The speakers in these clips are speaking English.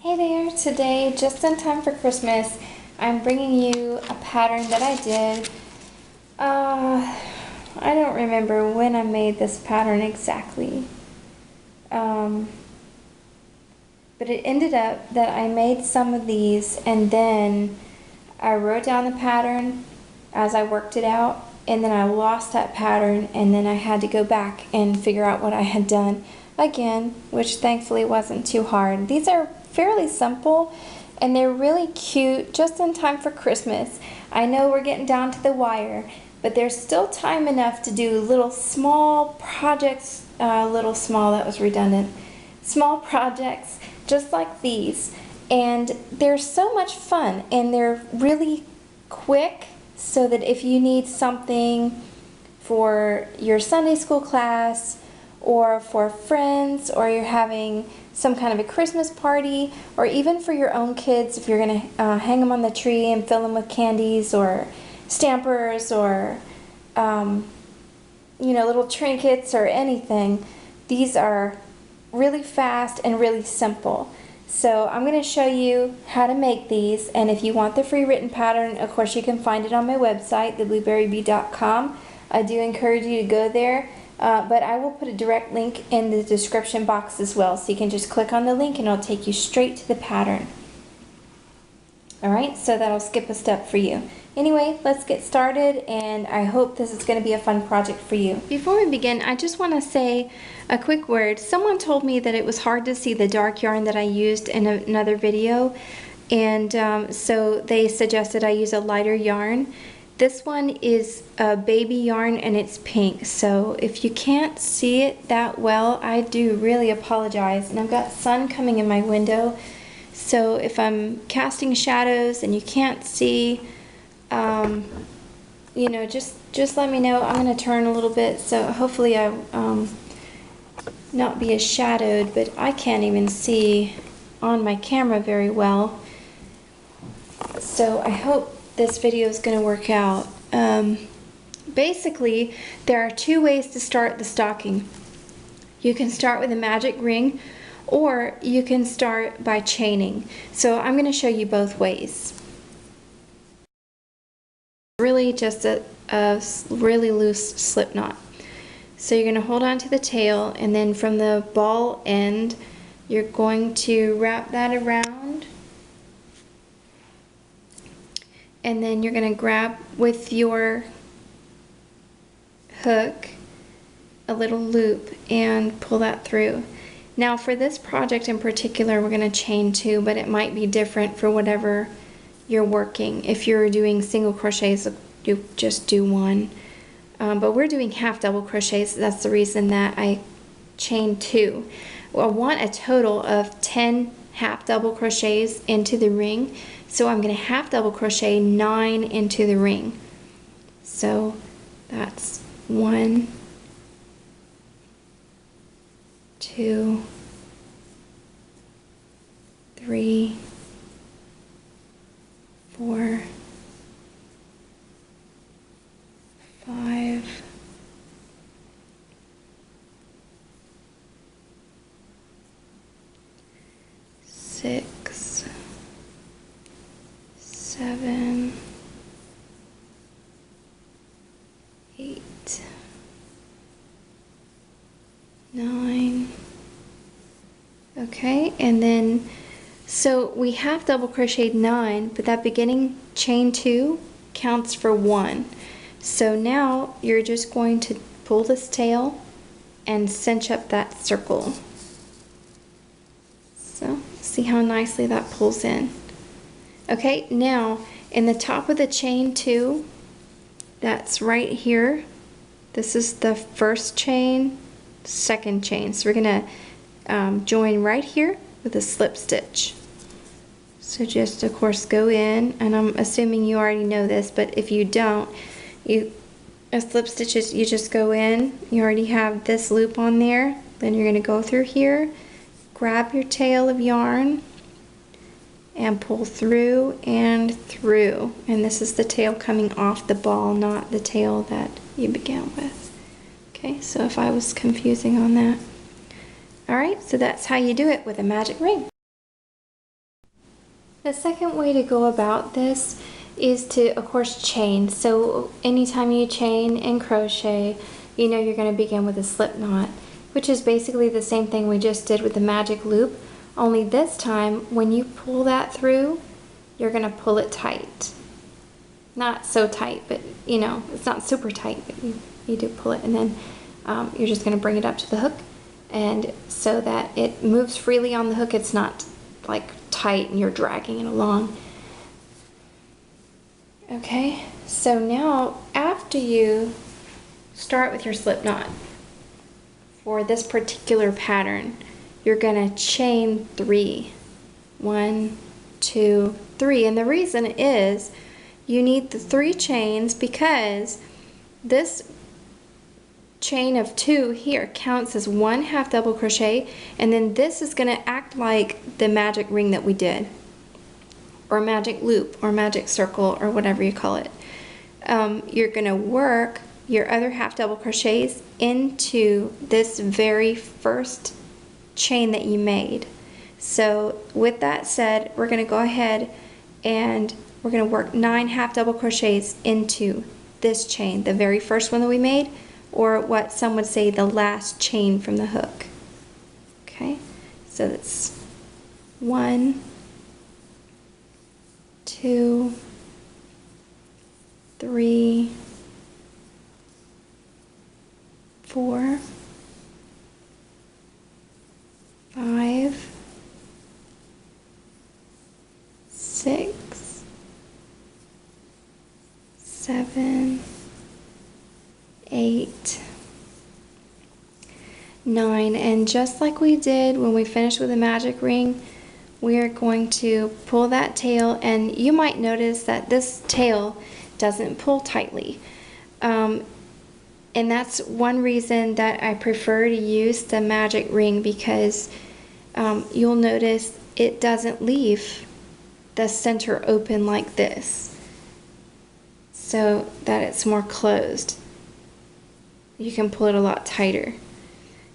Hey there, today, just in time for Christmas, I'm bringing you a pattern that I did. I don't remember when I made this pattern exactly. But it ended up that I made some of these and then I wrote down the pattern as I worked it out, and then I lost that pattern, and then I had to go back and figure out what I had done again, which thankfully wasn't too hard. These are fairly simple and they're really cute, just in time for Christmas. I know we're getting down to the wire, but there's still time enough to do little small projects, that was redundant, small projects just like these, and they're so much fun and they're really quick, so that if you need something for your Sunday school class or for friends, or you're having some kind of a Christmas party, or even for your own kids, if you're going to hang them on the tree and fill them with candies or stampers or little trinkets or anything, these are really fast and really simple. So I'm going to show you how to make these, and if you want the free written pattern, of course you can find it on my website, theblueberrybee.com. I do encourage you to go there. But I will put a direct link in the description box as well, so you can just click on the link and it'll take you straight to the pattern. Alright, so that'll skip a step for you. Anyway, let's get started, and I hope this is going to be a fun project for you. Before we begin, I just want to say a quick word. Someone told me that it was hard to see the dark yarn that I used in another video, and so they suggested I use a lighter yarn. This one is a baby yarn and it's pink, so if you can't see it that well, I do really apologize. And I've got sun coming in my window, so if I'm casting shadows and you can't see, just let me know. I'm going to turn a little bit, so hopefully I not be as shadowed, but I can't even see on my camera very well. So I hope this video is going to work out. Basically, there are two ways to start the stocking. You can start with a magic ring, or you can start by chaining. So I'm going to show you both ways. Really just a really loose slip knot. So you're going to hold on to the tail, and then from the ball end, you're going to wrap that around. And then you're going to grab with your hook a little loop and pull that through. Now for this project in particular, we're going to chain 2, but it might be different for whatever you're working. If you're doing single crochets, you just do 1. But we're doing half double crochets, so that's the reason that I chain 2. Well, I want a total of 10 half double crochets into the ring, so I'm going to half double crochet 9 into the ring. So that's 1, 2, 3, 4, 5, 6, 7, 8, 9. Okay, and then so we have double crocheted 9, but that beginning chain 2 counts for 1. So now you're just going to pull this tail and cinch up that circle. So see how nicely that pulls in. Okay, now in the top of the chain 2, that's right here, this is the first chain, second chain. So we're going to join right here with a slip stitch. So just of course go in, and I'm assuming you already know this, but if you don't, a slip stitch is you just go in, you already have this loop on there, then you're going to go through here, grab your tail of yarn and pull through and through, and this is the tail coming off the ball, not the tail that you began with. Okay, so if I was confusing on that. Alright, so that's how you do it with a magic ring. The second way to go about this is to, of course, chain. So anytime you chain in crochet, you know you're going to begin with a slip knot, which is basically the same thing we just did with the magic loop, only this time when you pull that through, you're going to pull it tight. Not so tight, but you know, it's not super tight, but you do pull it, and then you're just going to bring it up to the hook, and so that it moves freely on the hook. It's not like tight and you're dragging it along. Okay, so now after you start with your slip knot for this particular pattern, you're gonna chain 3. 1, 2, 3, and the reason is you need the 3 chains because this chain of 2 here counts as 1 half double crochet, and then this is going to act like the magic ring that we did, or magic loop, or magic circle, or whatever you call it. You're going to work your other half double crochets into this very first chain that you made. So with that said, we're going to go ahead and we're going to work 9 half double crochets into this chain, the very first one that we made, or what some would say the last chain from the hook. Okay, so that's 1, 2, 3, 4, 5, 6, 7, 8, 9, and just like we did when we finished with the magic ring, we are going to pull that tail, and you might notice that this tail doesn't pull tightly, and that's one reason that I prefer to use the magic ring, because you'll notice it doesn't leave the center open like this, so that it's more closed. You can pull it a lot tighter.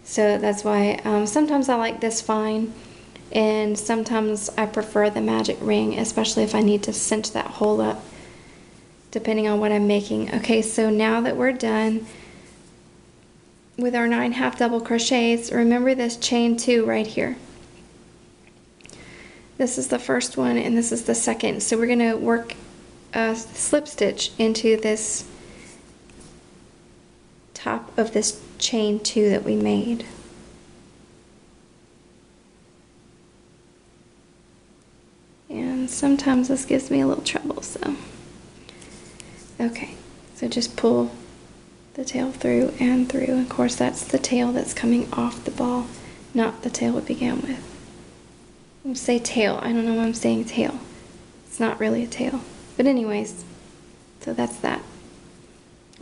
So that's why sometimes I like this fine, and sometimes I prefer the magic ring, especially if I need to cinch that hole up, depending on what I'm making. Okay, so now that we're done with our 9 half double crochets, remember this chain 2 right here. This is the first one and this is the second. So we're going to work a slip stitch into this top of this chain 2 that we made. And sometimes this gives me a little trouble, so okay, so just pull the tail through and through. Of course, that's the tail that's coming off the ball, not the tail we began with. I'll say tail. I don't know why I'm saying tail. It's not really a tail. But anyways, so that's that.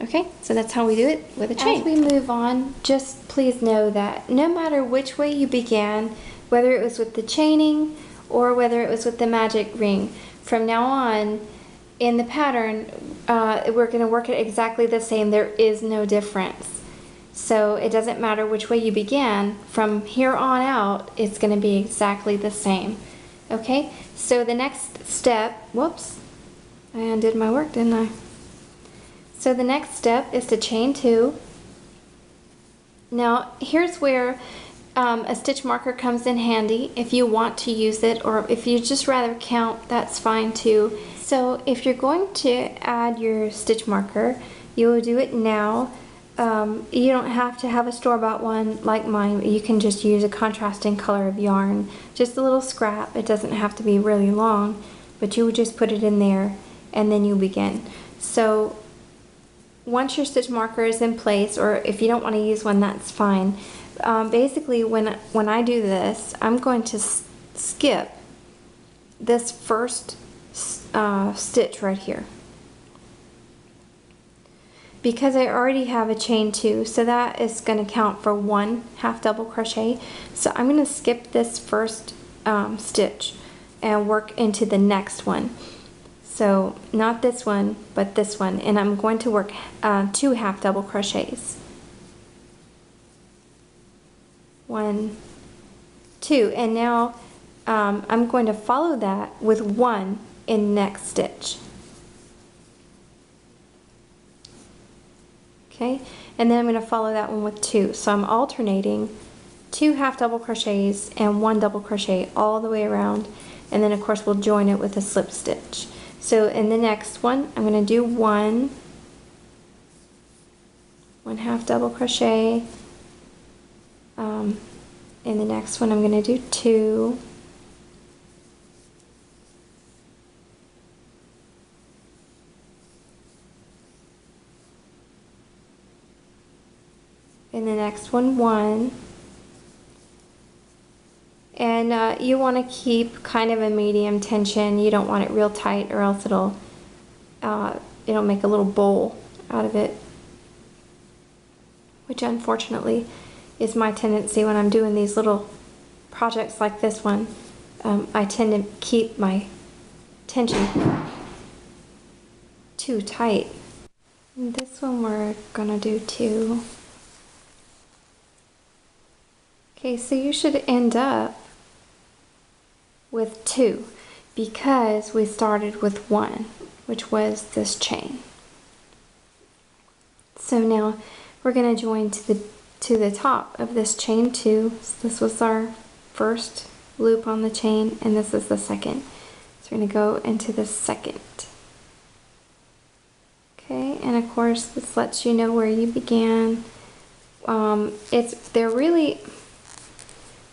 Okay, so that's how we do it with a chain. As we move on, just please know that no matter which way you began, whether it was with the chaining or whether it was with the magic ring, from now on in the pattern, we're going to work it exactly the same. There is no difference. So it doesn't matter which way you began. From here on out, it's going to be exactly the same. Okay, so the next step, whoops, I undid my work, didn't I? So the next step is to chain 2. Now here's where a stitch marker comes in handy if you want to use it, or if you just rather count, that's fine too. So if you're going to add your stitch marker, you will do it now. You don't have to have a store-bought one like mine. You can just use a contrasting color of yarn, just a little scrap. It doesn't have to be really long, but you would just put it in there and then you begin. So once your stitch marker is in place, or if you don't want to use one, that's fine. Basically, when I do this, I'm going to skip this first stitch right here, because I already have a chain 2, so that is going to count for 1 half double crochet. So I'm going to skip this first stitch and work into the next one. So not this one, but this one, and I'm going to work 2 half double crochets. 1, 2, and now I'm going to follow that with 1 in next stitch. Okay, and then I'm going to follow that one with 2. So I'm alternating 2 half double crochets and 1 double crochet all the way around, and then of course we'll join it with a slip stitch. So in the next one I'm going to do 1 half double crochet. In the next one I'm going to do 2. In the next one, 1. And you want to keep kind of a medium tension. You don't want it real tight, or else it'll make a little bowl out of it, which unfortunately is my tendency when I'm doing these little projects like this one. I tend to keep my tension too tight. And this one we're gonna do 2. Okay, so you should end up with 2 because we started with 1, which was this chain. So now we're going to join to the top of this chain 2. So this was our first loop on the chain, and this is the second. So we're going to go into the second. Okay, and of course this lets you know where you began.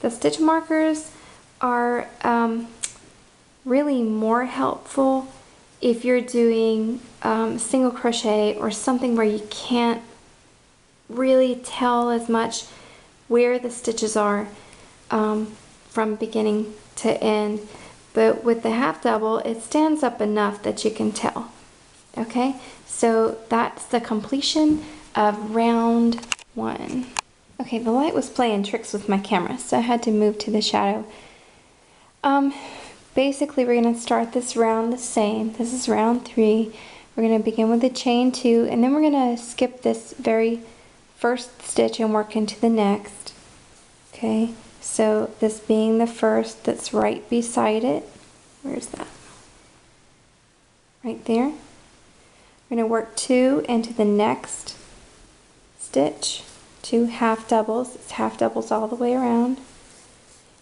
The stitch markers are really more helpful if you're doing single crochet or something where you can't really tell as much where the stitches are from beginning to end. But with the half double, it stands up enough that you can tell. Okay, so that's the completion of round 1. Okay, the light was playing tricks with my camera, so I had to move to the shadow. Basically, we're going to start this round the same. This is round 3. We're going to begin with a chain 2, and then we're going to skip this very first stitch and work into the next. Okay, so this being the first that's right beside it. Where's that? Right there. We're going to work 2 into the next stitch. 2 half doubles. It's half doubles all the way around.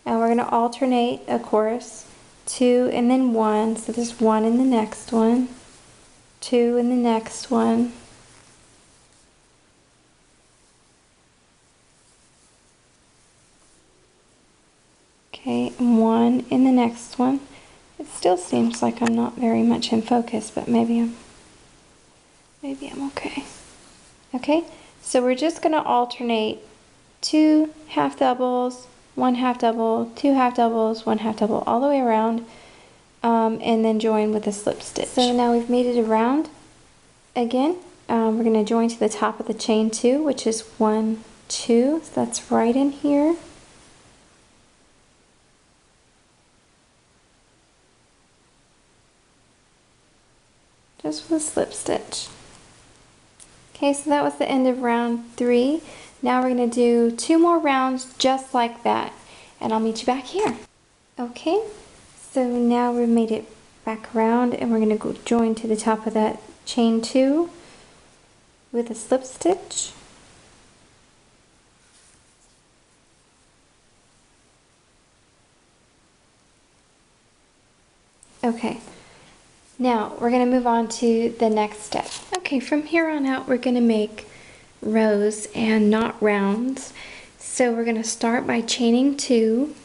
And we're going to alternate, of course, 2 and then 1. So there's 1 in the next one, 2 in the next one. Okay, and 1 in the next one. It still seems like I'm not very much in focus, but maybe I'm okay. Okay, so we're just going to alternate 2 half doubles, 1 half double, 2 half doubles, 1 half double, all the way around, and then join with a slip stitch. So now we've made it around again. We're going to join to the top of the chain 2, which is 1, 2. So that's right in here. Just with a slip stitch. Okay, so that was the end of round 3. Now we're going to do 2 more rounds just like that, and I'll meet you back here. Okay, so now we've made it back around, and we're going to go join to the top of that chain 2 with a slip stitch. Okay, now we're going to move on to the next step. Okay, from here on out we're going to make rows and not rounds. So we're going to start by chaining 2,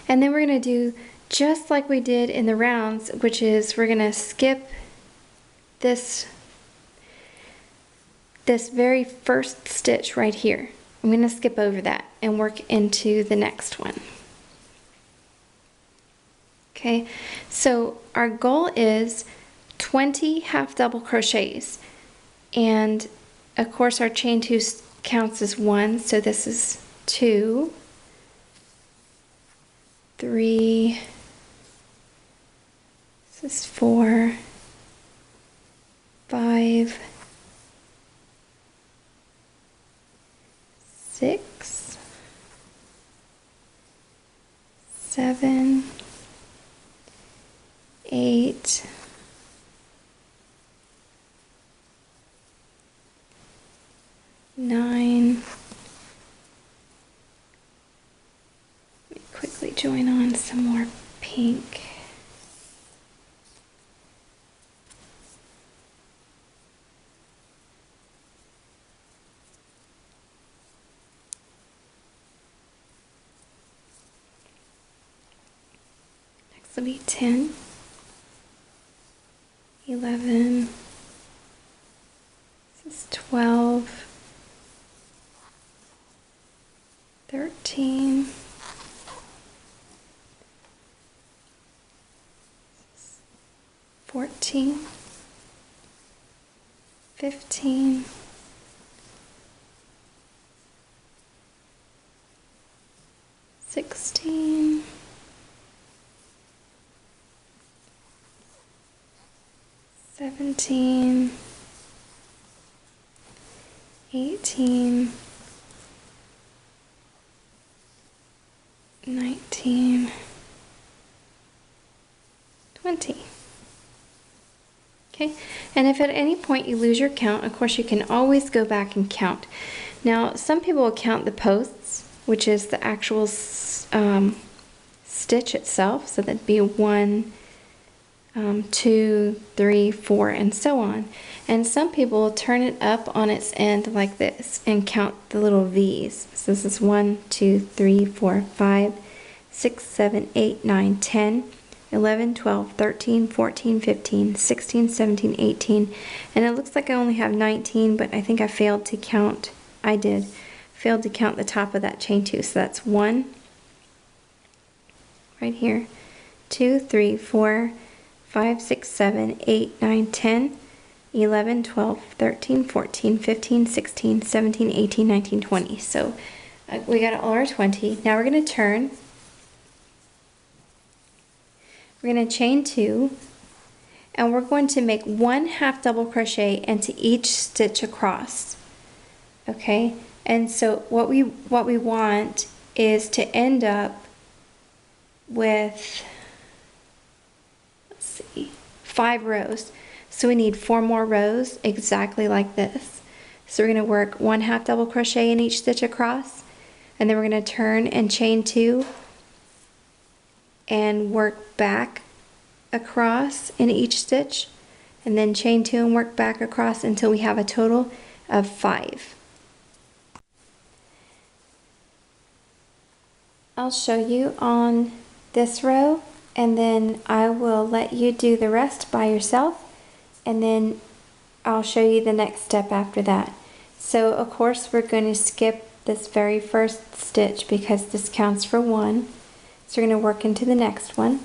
and then we're going to do just like we did in the rounds, which is we're going to skip this very first stitch right here. I'm going to skip over that and work into the next one. Okay, so our goal is 20 half double crochets, and of course our chain 2 counts as 1, so this is 2, 3, this is 4, 5, 6, 7, 8, 9. Let me quickly join on some more pink. Next will be 10, 11, this is 12, 13, 14, 15, 16, 17, 18, 19, 20. Okay, and if at any point you lose your count, of course you can always go back and count. Now, some people will count the posts, which is the actual stitch itself, so that'd be 1, 2, 3, 4, and so on. And some people will turn it up on its end like this and count the little V's. So this is 1, 2, 3, 4, 5, 6, 7, 8, 9, 10, 11, 12, 13, 14, 15, 16, 17, 18, and it looks like I only have 19, but I think I failed to count. I did. Failed to count the top of that chain 2, so that's 1 right here, 2, 3, 4, 5, 6, 7, 8, 9, 10, 11, 12, 13, 14, 15, 16, 17, 18, 19, 20. So we got all our 20. Now we're going to turn. We're going to chain 2, and we're going to make 1 half double crochet into each stitch across. Okay, and so what we want is to end up with, let's see, 5 rows. So we need 4 more rows exactly like this. So we're going to work 1 half double crochet in each stitch across, and then we're going to turn and chain 2 and work back across in each stitch, and then chain 2 and work back across until we have a total of 5. I'll show you on this row, and then I will let you do the rest by yourself, and then I'll show you the next step after that. So of course we're going to skip this very first stitch because this counts for 1. So we're going to work into the next one,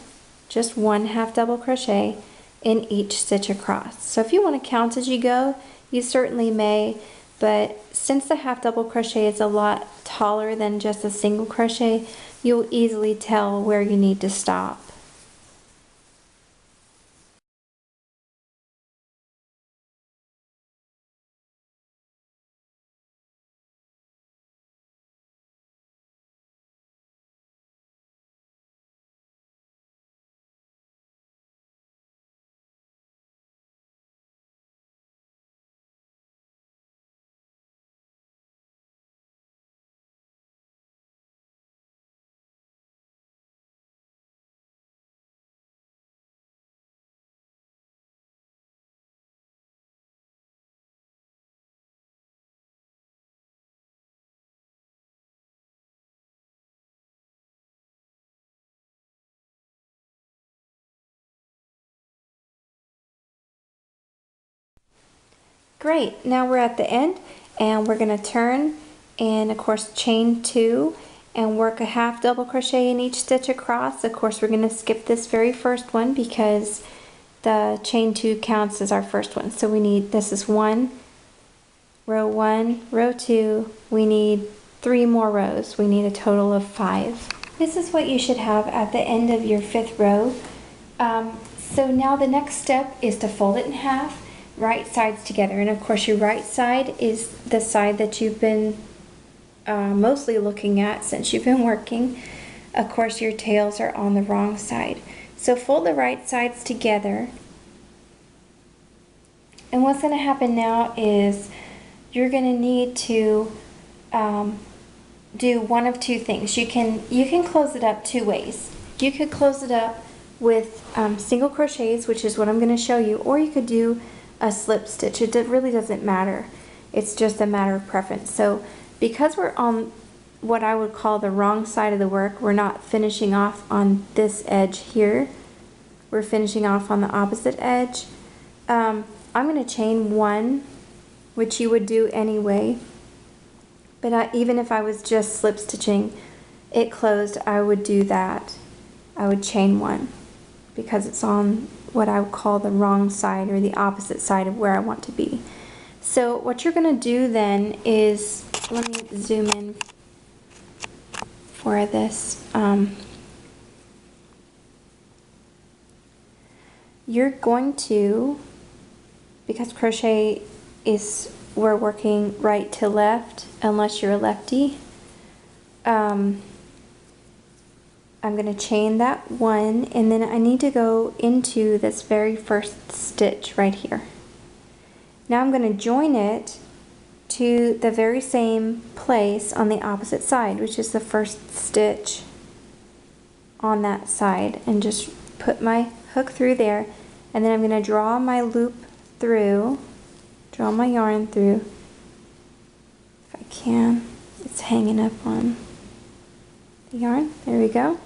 just 1 half double crochet in each stitch across. So if you want to count as you go, you certainly may, but since the half double crochet is a lot taller than just a single crochet, you'll easily tell where you need to stop. Great, now we're at the end, and we're going to turn and of course chain 2 and work a half double crochet in each stitch across. Of course we're going to skip this very first one because the chain 2 counts as our first one. So we need, this is 1, row 2, we need 3 more rows. We need a total of 5. This is what you should have at the end of your 5th row. So now the next step is to fold it in half, right sides together, and of course your right side is the side that you've been mostly looking at since you've been working. of course your tails are on the wrong side. So fold the right sides together. And what's going to happen now is you're going to need to do one of two things. You can close it up two ways. You could close it up with single crochets, which is what I'm going to show you, or you could do a slip stitch. It really doesn't matter. It's just a matter of preference. So because we're on what I would call the wrong side of the work, we're not finishing off on this edge here. We're finishing off on the opposite edge. I'm going to chain one, which you would do anyway. But even if I was just slip stitching it closed, I would do that. I would chain one because it's on what I would call the wrong side, or the opposite side of where I want to be. So what you're going to do then is, let me zoom in for this. You're going to, because crochet is, we're working right to left unless you're a lefty, I'm going to chain that one, and then I need to go into this very first stitch right here. Now I'm going to join it to the very same place on the opposite side, which is the first stitch on that side, and just put my hook through there, and then I'm going to draw my loop through, draw my yarn through, if I can. It's hanging up on the yarn. There we go.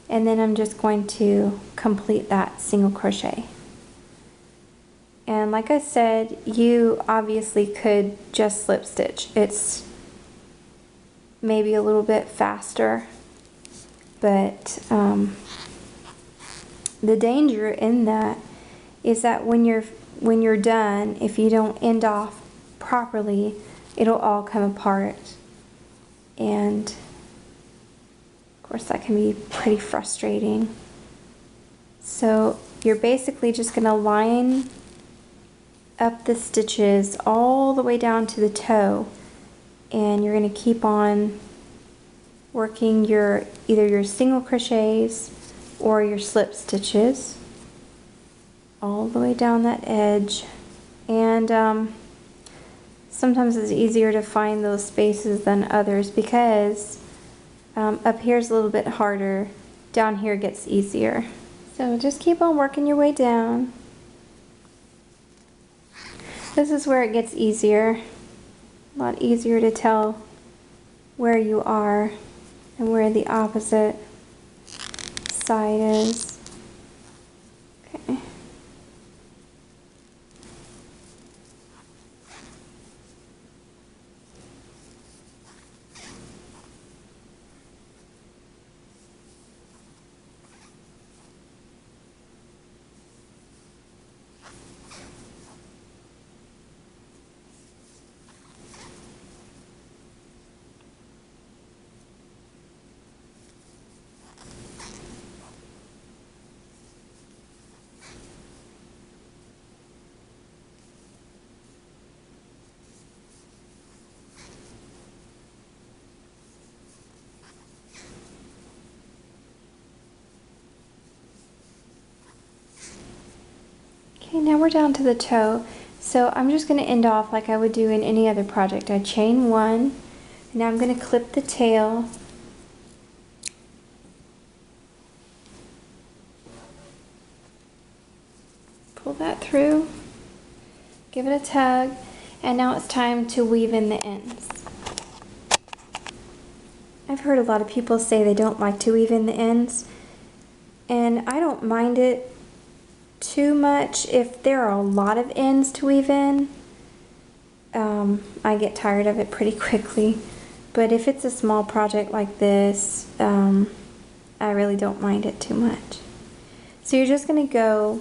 And then I'm just going to complete that single crochet. And like I said, you obviously could just slip stitch. It's maybe a little bit faster, but the danger in that is that when you're done, if you don't end off properly, it'll all come apart, and of course that can be pretty frustrating. So you're basically just going to line up the stitches all the way down to the toe, and you're going to keep on working either your single crochets or your slip stitches all the way down that edge. And sometimes it's easier to find those spaces than others, because up here is a little bit harder, down here gets easier. So just keep on working your way down. This is where it gets easier, a lot easier to tell where you are and where the opposite side is. Okay. Okay, now we're down to the toe, so I'm just going to end off like I would do in any other project. I chain one, and now I'm going to clip the tail. Pull that through, give it a tug, and now it's time to weave in the ends. I've heard a lot of people say they don't like to weave in the ends, and I don't mind it too much if there are a lot of ends to weave in. I get tired of it pretty quickly, but if it's a small project like this, I really don't mind it too much. So you're just going to go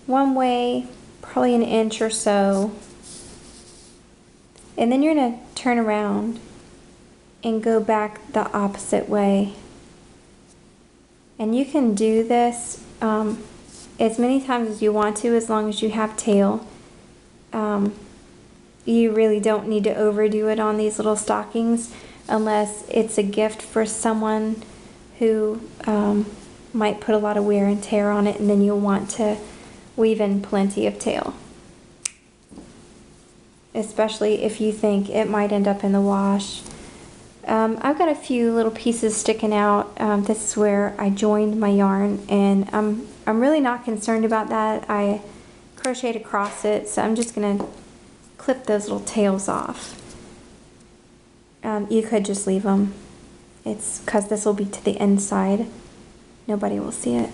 one way, probably an inch or so, and then you're going to turn around and go back the opposite way. And you can do this as many times as you want to, as long as you have tail. You really don't need to overdo it on these little stockings unless it's a gift for someone who might put a lot of wear and tear on it, and then you'll want to weave in plenty of tail, especially if you think it might end up in the wash. I've got a few little pieces sticking out. This is where I joined my yarn, and I'm really not concerned about that. I crocheted across it, so I'm just gonna clip those little tails off. You could just leave them. It's because this will be to the inside. Nobody will see it.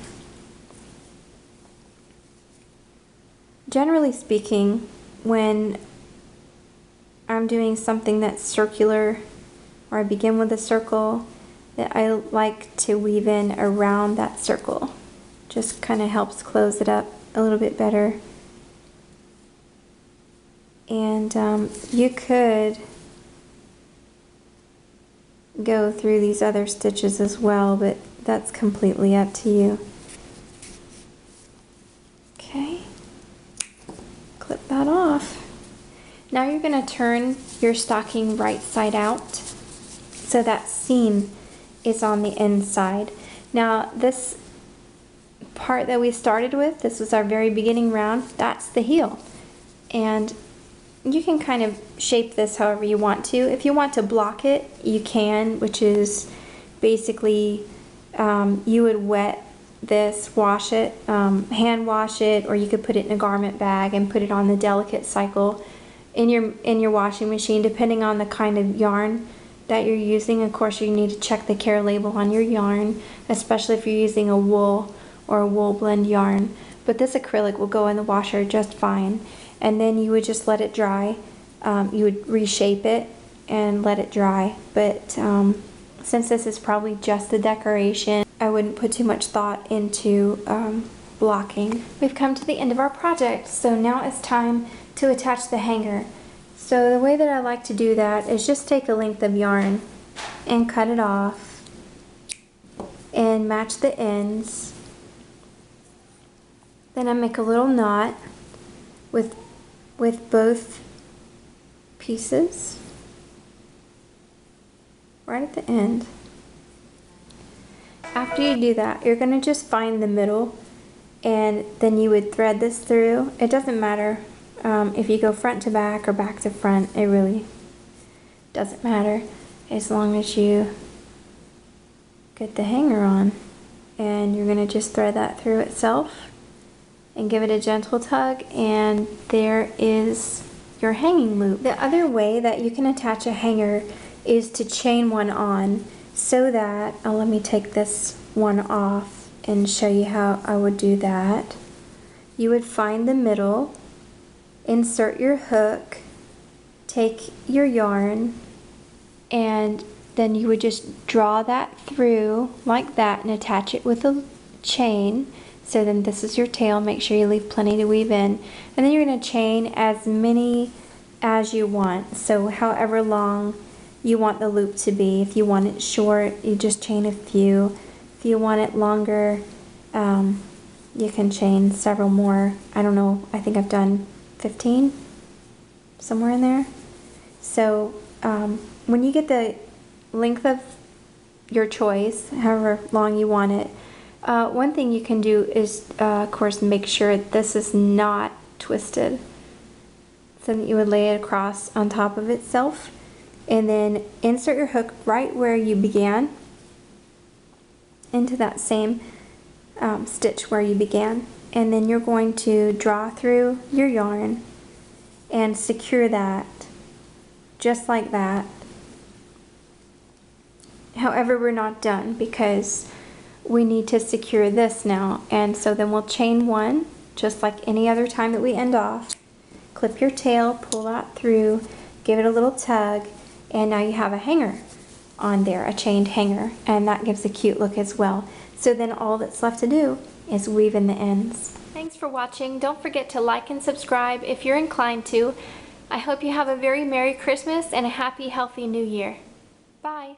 Generally speaking, when I'm doing something that's circular, or I begin with a circle, that I like to weave in around that circle. Just kind of helps close it up a little bit better. And you could go through these other stitches as well, but that's completely up to you. Okay, clip that off. Now you're going to turn your stocking right side out, so that seam is on the inside. Now this part that we started with, this was our very beginning round, that's the heel. And you can kind of shape this however you want to. If you want to block it, you can, which is basically you would wet this, wash it, hand wash it, or you could put it in a garment bag and put it on the delicate cycle in your washing machine, depending on the kind of yarn that you're using. Of course, you need to check the care label on your yarn, especially if you're using a wool or a wool blend yarn. But this acrylic will go in the washer just fine. And then you would just let it dry. You would reshape it and let it dry. But since this is probably just the decoration, I wouldn't put too much thought into blocking. We've come to the end of our project, so now it's time to attach the hanger. So the way that I like to do that is just take a length of yarn and cut it off and match the ends. Then I make a little knot with both pieces right at the end. After you do that, you're going to just find the middle, and then you would thread this through. It doesn't matter if you go front to back or back to front. It really doesn't matter as long as you get the hanger on. And you're going to just thread that through itself and give it a gentle tug, and there is your hanging loop. The other way that you can attach a hanger is to chain one on, so that, let me take this one off and show you how I would do that. You would find the middle, insert your hook, take your yarn, and then you would just draw that through like that and attach it with a chain. So then this is your tail. Make sure you leave plenty to weave in. And then you're going to chain as many as you want. So however long you want the loop to be. If you want it short, you just chain a few. If you want it longer, you can chain several more. I don't know, I think I've done 15, somewhere in there. So when you get the length of your choice, however long you want it, one thing you can do is, of course, make sure this is not twisted. So that you would lay it across on top of itself, and then insert your hook right where you began into that same stitch where you began. And then you're going to draw through your yarn and secure that just like that. However, we're not done because we need to secure this now, and so then we'll chain one just like any other time that we end off. Clip your tail, pull that through, give it a little tug, and now you have a hanger on there, a chained hanger, and that gives a cute look as well. So then all that's left to do is weave in the ends. Thanks for watching. Don't forget to like and subscribe if you're inclined to. I hope you have a very Merry Christmas and a happy, healthy New Year. Bye.